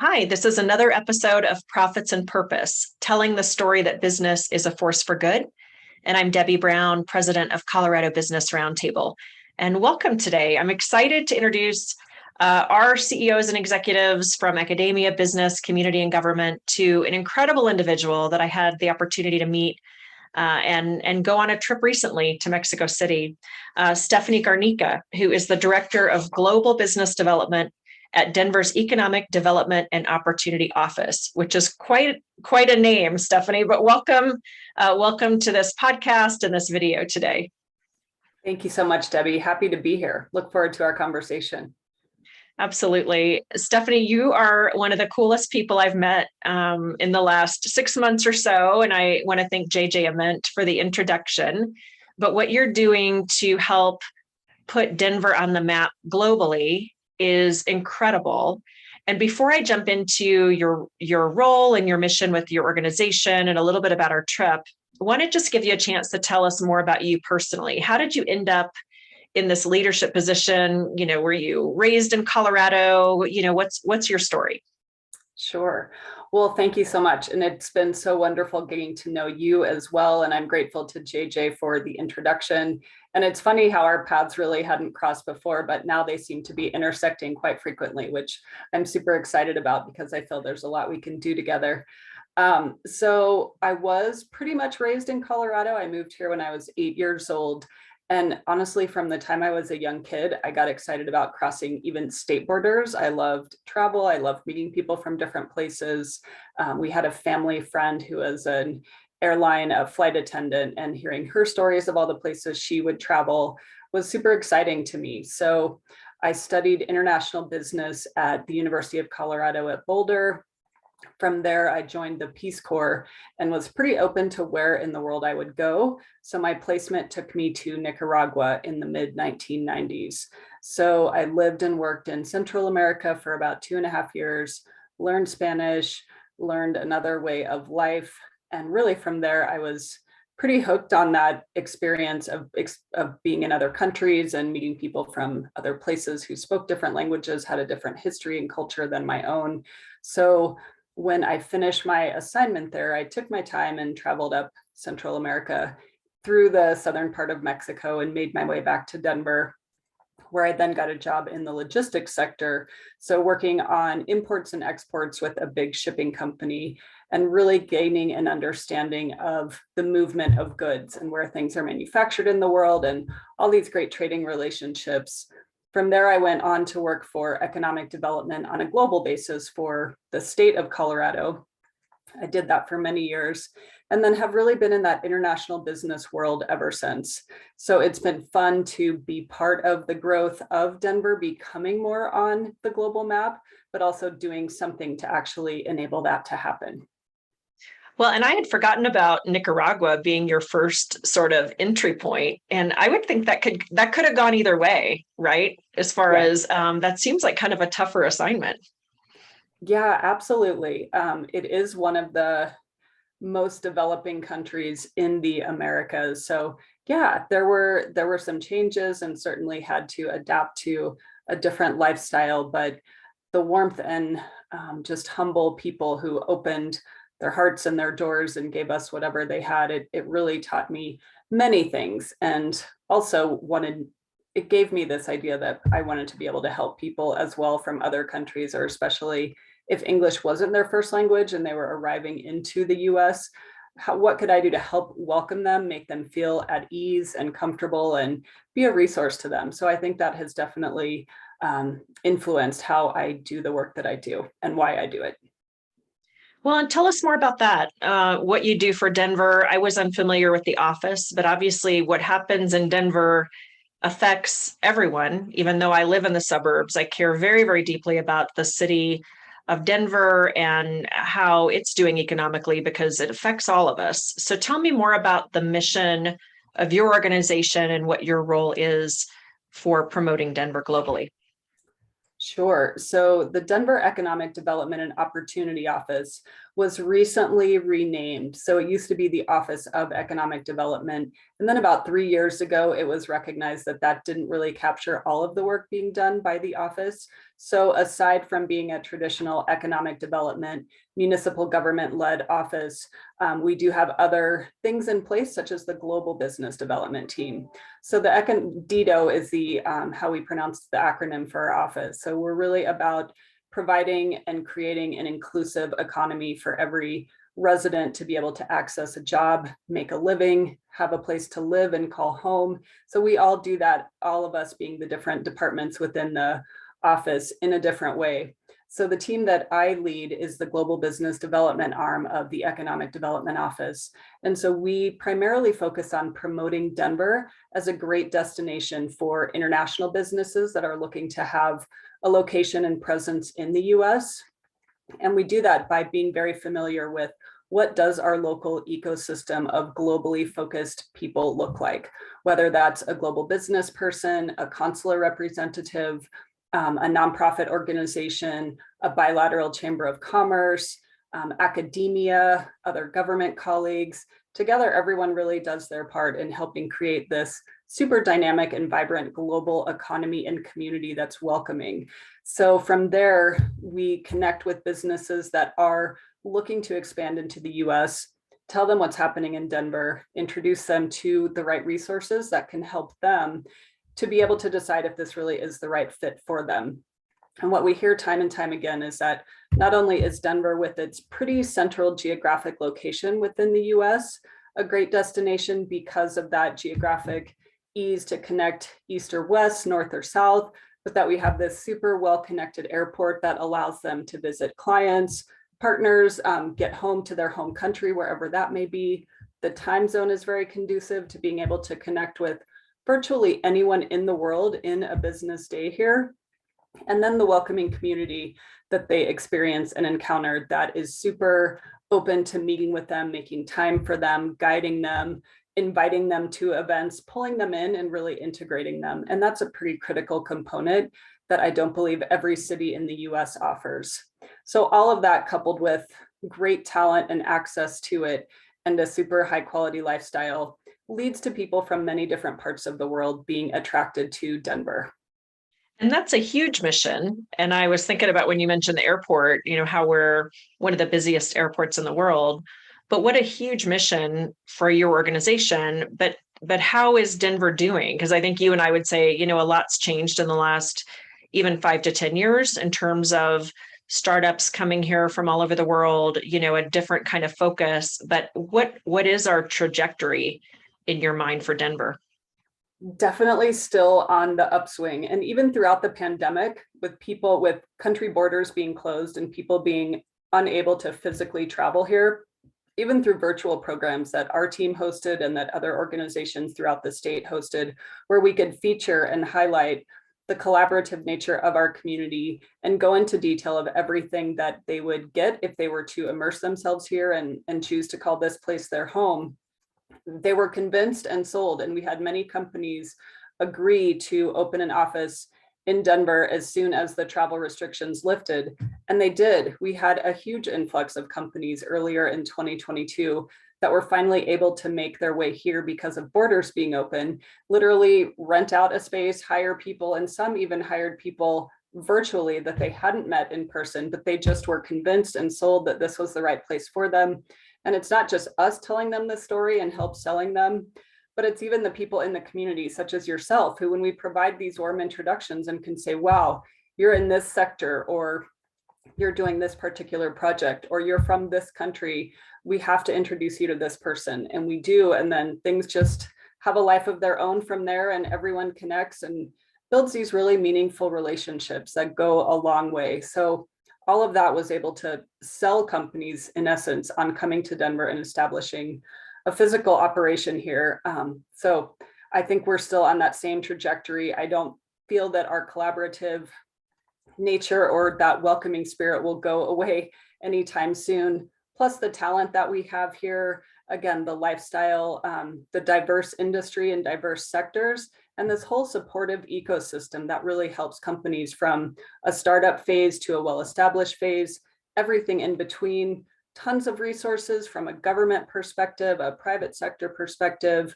Hi, this is another episode of Profits and Purpose, telling the story that business is a force for good. And I'm Debbie Brown, president of Colorado Business Roundtable. And welcome today. I'm excited to introduce our CEOs and executives from academia, business, community, and government to an incredible individual that I had the opportunity to meet and go on a trip recently to Mexico City, Stephanie Garnica, who is the Director of Global Business Development at Denver's Economic Development and Opportunity Office, which is quite a name, Stephanie, but welcome to this podcast and this video today. Thank you so much, Debbie. Happy to be here. Look forward to our conversation. Absolutely. Stephanie, you are one of the coolest people I've met in the last 6 months or so. And I want to thank JJ Ament for the introduction. But what you're doing to help put Denver on the map globally is incredible. And before I jump into your role and your mission with your organization and a little bit about our trip, I want to just give you a chance to tell us more about you personally. How did you end up in this leadership position? You know, were you raised in Colorado? You know, what's your story? Sure. Well, thank you so much. And it's been so wonderful getting to know you as well. And I'm grateful to JJ for the introduction. And it's funny how our paths really hadn't crossed before, but now they seem to be intersecting quite frequently, which I'm super excited about because I feel there's a lot we can do together. So I was pretty much raised in Colorado. I moved here when I was 8 years old. And honestly, from the time I was a young kid, I got excited about crossing even state borders. I loved travel. I loved meeting people from different places. We had a family friend who was an airline flight attendant, and hearing her stories of all the places she would travel was super exciting to me. So I studied international business at the University of Colorado at Boulder. From there, I joined the Peace Corps and was pretty open to where in the world I would go. So my placement took me to Nicaragua in the mid 1990s. So I lived and worked in Central America for about 2.5 years, learned Spanish, learned another way of life. And really from there, I was pretty hooked on that experience of being in other countries and meeting people from other places who spoke different languages, had a different history and culture than my own. So when I finished my assignment there, I took my time and traveled up Central America through the southern part of Mexico and made my way back to Denver, where I then got a job in the logistics sector. So working on imports and exports with a big shipping company and really gaining an understanding of the movement of goods and where things are manufactured in the world and all these great trading relationships. From there, I went on to work for economic development on a global basis for the state of Colorado. I did that for many years and then have really been in that international business world ever since. So it's been fun to be part of the growth of Denver becoming more on the global map, but also doing something to actually enable that to happen. Well, and I had forgotten about Nicaragua being your first sort of entry point, and I would think that could have gone either way, right? As far as that seems like kind of a tougher assignment. Yeah, absolutely. It is one of the most developing countries in the Americas. So yeah, there were some changes and certainly had to adapt to a different lifestyle, but the warmth and just humble people who opened their hearts and their doors and gave us whatever they had, it really taught me many things. And also it gave me this idea that I wanted to be able to help people as well from other countries, or especially if English wasn't their first language and they were arriving into the US, what could I do to help welcome them, make them feel at ease and comfortable and be a resource to them? So I think that has definitely influenced how I do the work that I do and why I do it. Well, and tell us more about that, what you do for Denver. I was unfamiliar with the office, but obviously what happens in Denver affects everyone. Even though I live in the suburbs, I care very, very deeply about the city of Denver and how it's doing economically because it affects all of us. So tell me more about the mission of your organization and what your role is for promoting Denver globally. Sure. So the Denver Economic Development and Opportunity Office, was recently renamed. So it used to be the Office of Economic Development. And then about 3 years ago, it was recognized that that didn't really capture all of the work being done by the office. So aside from being a traditional economic development, municipal government-led office, we do have other things in place, such as the Global Business Development Team. So the DIDO is the how we pronounce the acronym for our office. So we're really about providing and creating an inclusive economy for every resident to be able to access a job, make a living, have a place to live and call home. So we all do that, all of us being the different departments within the office in a different way. So the team that I lead is the Global Business Development arm of the Economic Development Office. And so we primarily focus on promoting Denver as a great destination for international businesses that are looking to have a location and presence in the US. And we do that by being very familiar with what does our local ecosystem of globally focused people look like, whether that's a global business person, a consular representative, a nonprofit organization, a bilateral chamber of commerce, academia, other government colleagues. Together, everyone really does their part in helping create this super dynamic and vibrant global economy and community that's welcoming. So from there, we connect with businesses that are looking to expand into the US, tell them what's happening in Denver, introduce them to the right resources that can help them to be able to decide if this really is the right fit for them. And what we hear time and time again is that not only is Denver, with its pretty central geographic location within the US, a great destination because of that geographic ease to connect east or west, north or south, but that we have this super well-connected airport that allows them to visit clients, partners, get home to their home country, wherever that may be. The time zone is very conducive to being able to connect with virtually anyone in the world in a business day here. And then the welcoming community that they experience and encounter that is super open to meeting with them, making time for them, guiding them, inviting them to events, pulling them in and really integrating them. And that's a pretty critical component that I don't believe every city in the US offers. So all of that coupled with great talent and access to it and a super high quality lifestyle leads to people from many different parts of the world being attracted to Denver. And that's a huge mission. And I was thinking about when you mentioned the airport, how we're one of the busiest airports in the world, but what a huge mission for your organization. But how is Denver doing? Because I think you and I would say, a lot's changed in the last even 5 to 10 years in terms of startups coming here from all over the world, a different kind of focus. But what is our trajectory in your mind for Denver? Definitely still on the upswing. And even throughout the pandemic, with people with country borders being closed and people being unable to physically travel here, even through virtual programs that our team hosted and that other organizations throughout the state hosted, where we could feature and highlight the collaborative nature of our community and go into detail of everything that they would get if they were to immerse themselves here and choose to call this place their home. They were convinced and sold, and we had many companies agree to open an office in Denver as soon as the travel restrictions lifted. And they did. We had a huge influx of companies earlier in 2022 that were finally able to make their way here because of borders being open, literally rent out a space, hire people, and some even hired people virtually that they hadn't met in person, but they just were convinced and sold that this was the right place for them. And it's not just us telling them the story and help selling them, but it's even the people in the community, such as yourself, who, when we provide these warm introductions and can say, wow, you're in this sector, or you're doing this particular project, or you're from this country, we have to introduce you to this person. And we do. And then things just have a life of their own from there, and everyone connects and builds these really meaningful relationships that go a long way. So all of that was able to sell companies, in essence, on coming to Denver and establishing a physical operation here. So I think we're still on that same trajectory. I don't feel that our collaborative nature or that welcoming spirit will go away anytime soon. Plus the talent that we have here, again, the lifestyle, the diverse industry and diverse sectors, and this whole supportive ecosystem that really helps companies from a startup phase to a well-established phase, everything in between, tons of resources from a government perspective, a private sector perspective,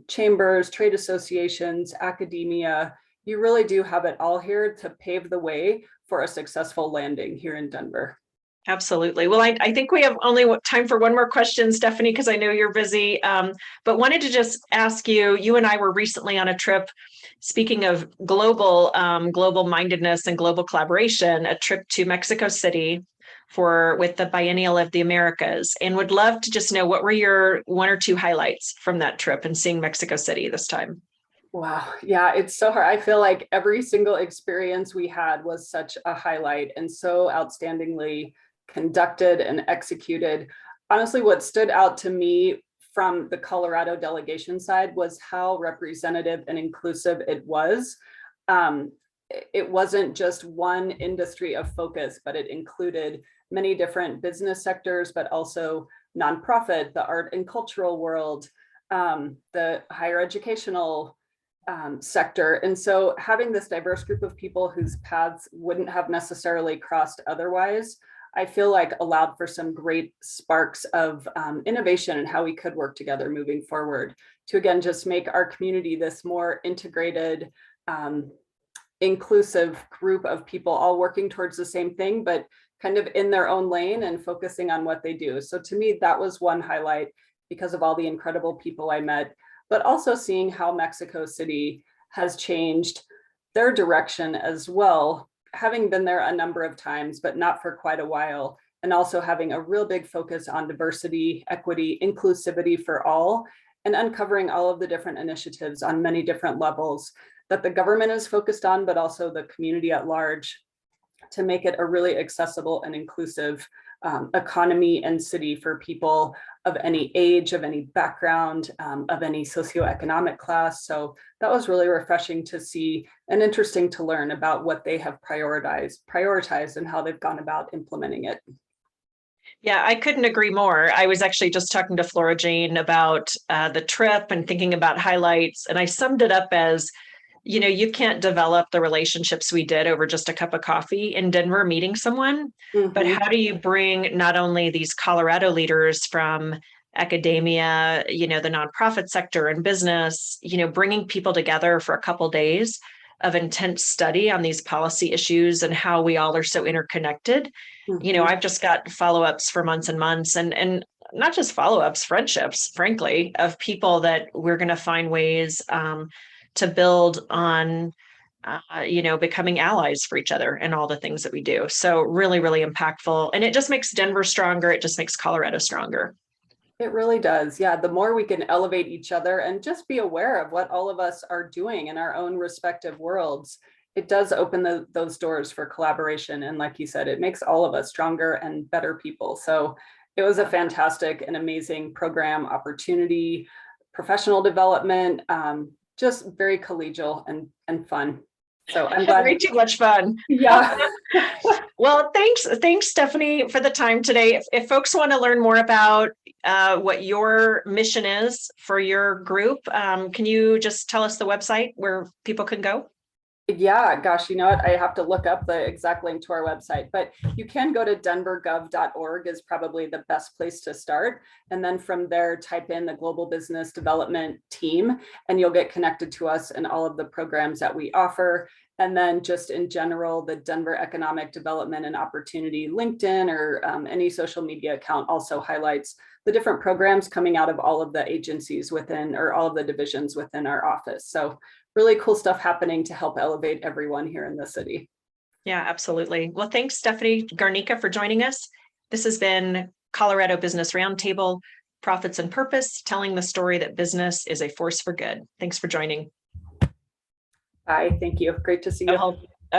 chambers, trade associations, academia. You really do have it all here to pave the way for a successful landing here in Denver. Absolutely. Well, I think we have only time for one more question, Stephanie, because I know you're busy. But wanted to just ask you, you and I were recently on a trip, speaking of global mindedness and global collaboration, a trip to Mexico City with the Biennial of the Americas, and would love to just know what were your one or two highlights from that trip and seeing Mexico City this time. Wow. Yeah, it's so hard. I feel like every single experience we had was such a highlight and so outstandingly conducted and executed. Honestly, what stood out to me from the Colorado delegation side was how representative and inclusive it was. It wasn't just one industry of focus, but it included many different business sectors, but also nonprofit, the art and cultural world, the higher educational sector. And so having this diverse group of people whose paths wouldn't have necessarily crossed otherwise, I feel like allowed for some great sparks of innovation and how we could work together moving forward to, again, just make our community this more integrated, inclusive group of people all working towards the same thing, but kind of in their own lane and focusing on what they do. So to me, that was one highlight because of all the incredible people I met, but also seeing how Mexico City has changed their direction as well, having been there a number of times, but not for quite a while, and also having a real big focus on diversity, equity, inclusivity for all, and uncovering all of the different initiatives on many different levels that the government is focused on, but also the community at large, to make it a really accessible and inclusive economy and city for people of any age, of any background, of any socioeconomic class. So that was really refreshing to see and interesting to learn about what they have prioritized and how they've gone about implementing it. Yeah, I couldn't agree more. I was actually just talking to Flora Jane about the trip and thinking about highlights, and I summed it up as, you can't develop the relationships we did over just a cup of coffee in Denver meeting someone, but how do you bring not only these Colorado leaders from academia, the nonprofit sector and business, bringing people together for a couple days of intense study on these policy issues and how we all are so interconnected. I've just got follow-ups for months and months, and not just follow-ups, friendships, frankly, of people that we're going to find ways to build on, becoming allies for each other and all the things that we do. So really, really impactful. And it just makes Denver stronger. It just makes Colorado stronger. It really does. Yeah. The more we can elevate each other and just be aware of what all of us are doing in our own respective worlds, it does open those doors for collaboration. And like you said, it makes all of us stronger and better people. So it was a fantastic and amazing program, opportunity, professional development, just very collegial and fun. So I'm glad. Way too much fun. Yeah. Well, thanks, Stephanie, for the time today. If folks want to learn more about what your mission is for your group, can you just tell us the website where people can go? Yeah, gosh, you know what? I have to look up the exact link to our website, but you can go to denvergov.org is probably the best place to start. And then from there, type in the Global Business Development Team, and you'll get connected to us and all of the programs that we offer. And then just in general, the Denver Economic Development and Opportunity LinkedIn or any social media account also highlights the different programs coming out of all of the agencies within, or all of the divisions within our office. So really cool stuff happening to help elevate everyone here in the city. Yeah, absolutely. Well, thanks, Stephanie Garnica, for joining us. This has been Colorado Business Roundtable, Profits and Purpose, telling the story that business is a force for good. Thanks for joining. Bye. Thank you. Great to see you.